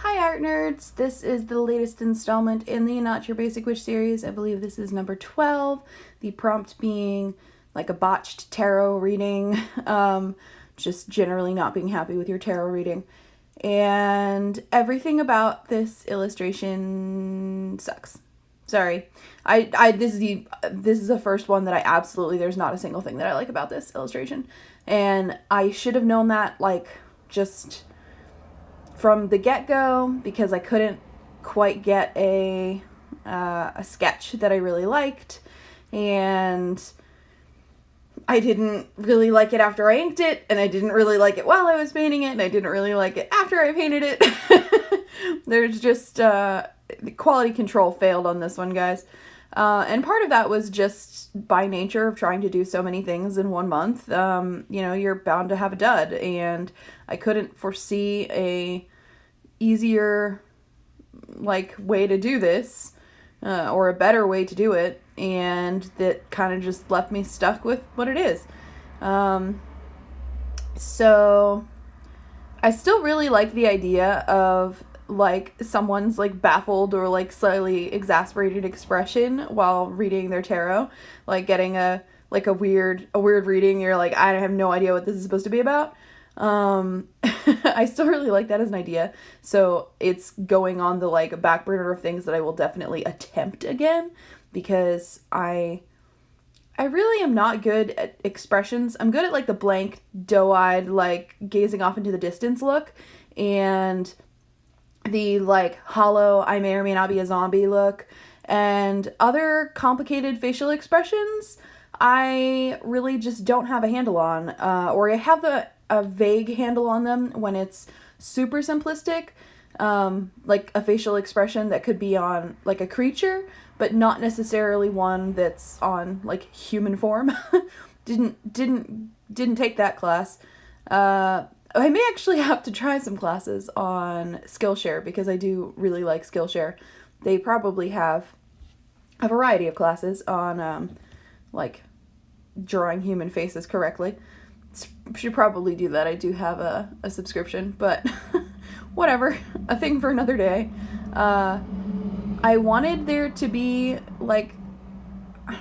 Hi art nerds! This is the latest installment in the Not Your Basic Witch series. I believe this is number 12. The prompt being like a botched tarot reading. Just generally not being happy with your tarot reading. And everything about this illustration sucks. Sorry. This is the first one that I absolutely, there's not a single thing that I like about this illustration. And I should have known that just from the get-go, because I couldn't quite get a sketch that I really liked, and I didn't really like it after I inked it, and I didn't really like it while I was painting it, and I didn't really like it after I painted it. There's just the quality control failed on this one, guys. And part of that was just by nature of trying to do so many things in 1 month. You're bound to have a dud, and I couldn't foresee a easier way to do this, or a better way to do it, and that kind of just left me stuck with what it is. So I still really like the idea of someone's baffled or slightly exasperated expression while reading their tarot, getting a weird reading. You're like, I have no idea what this is supposed to be about. I still really like that as an idea, so it's going on the back burner of things that I will definitely attempt again, because I really am not good at expressions. I'm good at the blank, doe-eyed, gazing off into the distance look, and the hollow, I may or may not be a zombie look, and other complicated facial expressions I really just don't have a handle on, or I have a vague handle on them when it's super simplistic, a facial expression that could be on a creature, but not necessarily one that's on human form. Didn't take that class. I may actually have to try some classes on Skillshare, because I do really like Skillshare. They probably have a variety of classes on drawing human faces correctly. Should probably do that. I do have a subscription, but whatever. A thing for another day. I wanted there to be I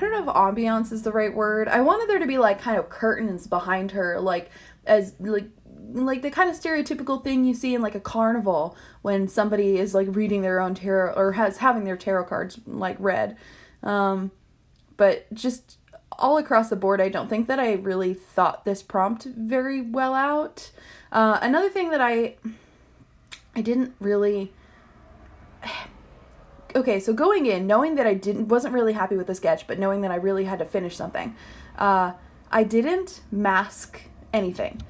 don't know if ambiance is the right word. I wanted there to be kind of curtains behind her, as the kind of stereotypical thing you see in a carnival when somebody is reading their own tarot, or having their tarot cards read. But just all across the board, I don't think that I really thought this prompt very well out. Another thing that I didn't really... Okay, so going in, knowing that I wasn't really happy with the sketch, but knowing that I really had to finish something, I didn't mask anything.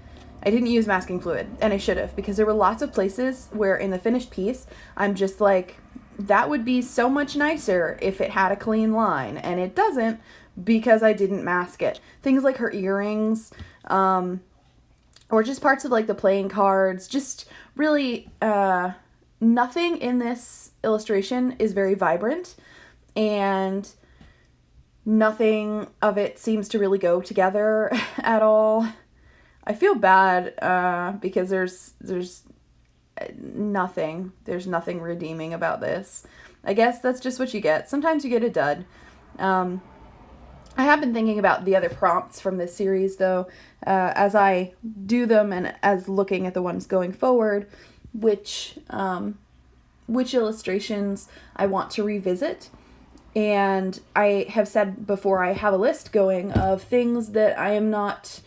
I didn't use masking fluid, and I should have, because there were lots of places where in the finished piece, I'm just that would be so much nicer if it had a clean line, and it doesn't, because I didn't mask it. Things like her earrings, or just parts of the playing cards, just really, nothing in this illustration is very vibrant, and nothing of it seems to really go together at all. I feel bad, because there's nothing redeeming about this. I guess that's just what you get. Sometimes you get a dud. I have been thinking about the other prompts from this series, though, as I do them, and as looking at the ones going forward, which illustrations I want to revisit. And I have said before, I have a list going of things that I am not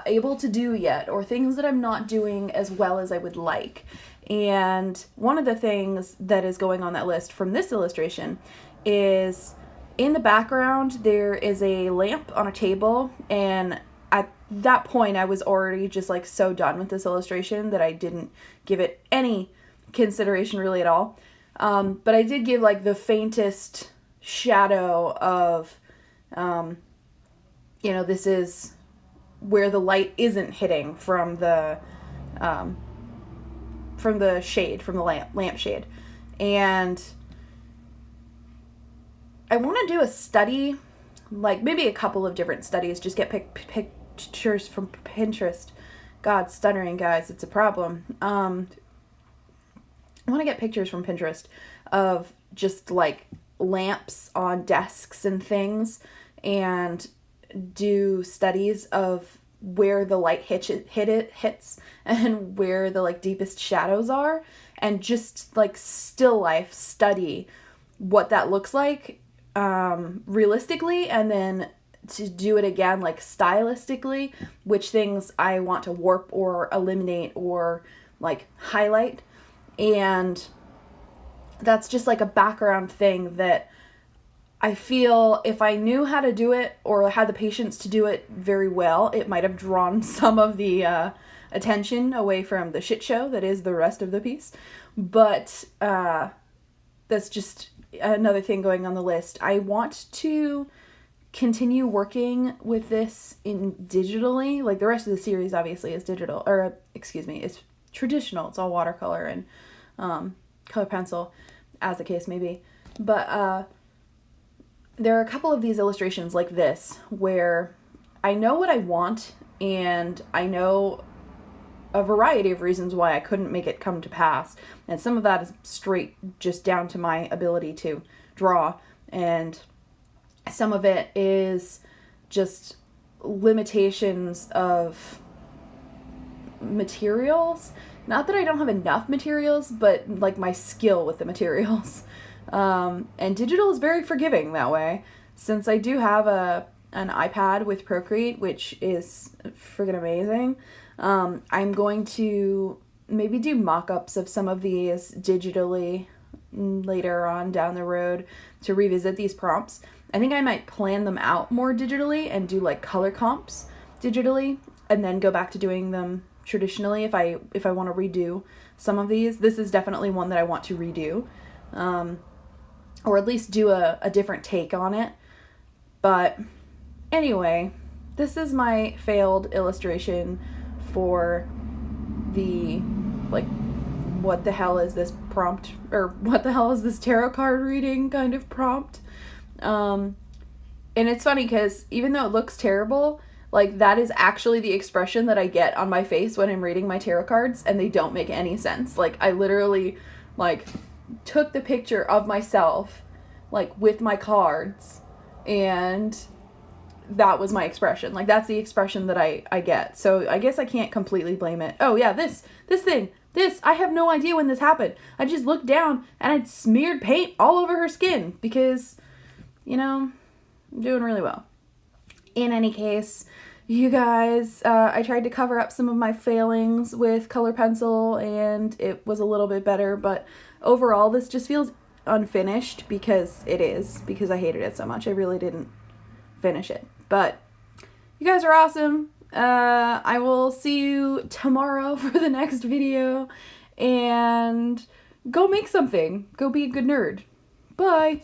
able to do yet, or things that I'm not doing as well as I would like. And one of the things that is going on that list from this illustration is, in the background there is a lamp on a table, and at that point I was already just so done with this illustration that I didn't give it any consideration really at all. But I did give the faintest shadow of, this is where the light isn't hitting from the shade, from the lamp shade. And I want to do a study, maybe a couple of different studies, just get pictures from Pinterest. God, stuttering, guys, it's a problem. I want to get pictures from Pinterest of just like lamps on desks and things, and do studies of where the light hits and where the like deepest shadows are, and just like still life study what that looks like realistically, and then to do it again like stylistically, which things I want to warp or eliminate or like highlight. And that's just like a background thing that I feel if I knew how to do it or had the patience to do it very well, it might have drawn some of the attention away from the shit show that is the rest of the piece. But that's just another thing going on the list. I want to continue working with this in digitally. Like the rest of the series obviously is digital, or excuse me, it's traditional. It's all watercolor and color pencil, as the case may be. But there are a couple of these illustrations like this where I know what I want, and I know a variety of reasons why I couldn't make it come to pass. And some of that is straight just down to my ability to draw, and some of it is just limitations of materials. Not that I don't have enough materials, but like my skill with the materials. And digital is very forgiving that way. Since I do have an iPad with Procreate, which is friggin' amazing, I'm going to maybe do mock-ups of some of these digitally later on down the road to revisit these prompts. I think I might plan them out more digitally and do like color comps digitally, and then go back to doing them traditionally if I want to redo some of these. This is definitely one that I want to redo, or at least do a different take on it. But anyway, this is my failed illustration for the like what the hell is this prompt, or what the hell is this tarot card reading kind of prompt. And it's funny because even though it looks terrible, like that is actually the expression that I get on my face when I'm reading my tarot cards, and they don't make any sense. Like I literally like took the picture of myself like with my cards, and that was my expression. Like that's the expression that I get. So I guess I can't completely blame it. Oh yeah, this thing, I have no idea when this happened. I just looked down and I'd smeared paint all over her skin because, you know, I'm doing really well. In any case, you guys, I tried to cover up some of my failings with color pencil, and it was a little bit better, but overall this just feels unfinished because I hated it so much. I really didn't finish it. But you guys are awesome. I will see you tomorrow for the next video, and go make something. Go be a good nerd. Bye.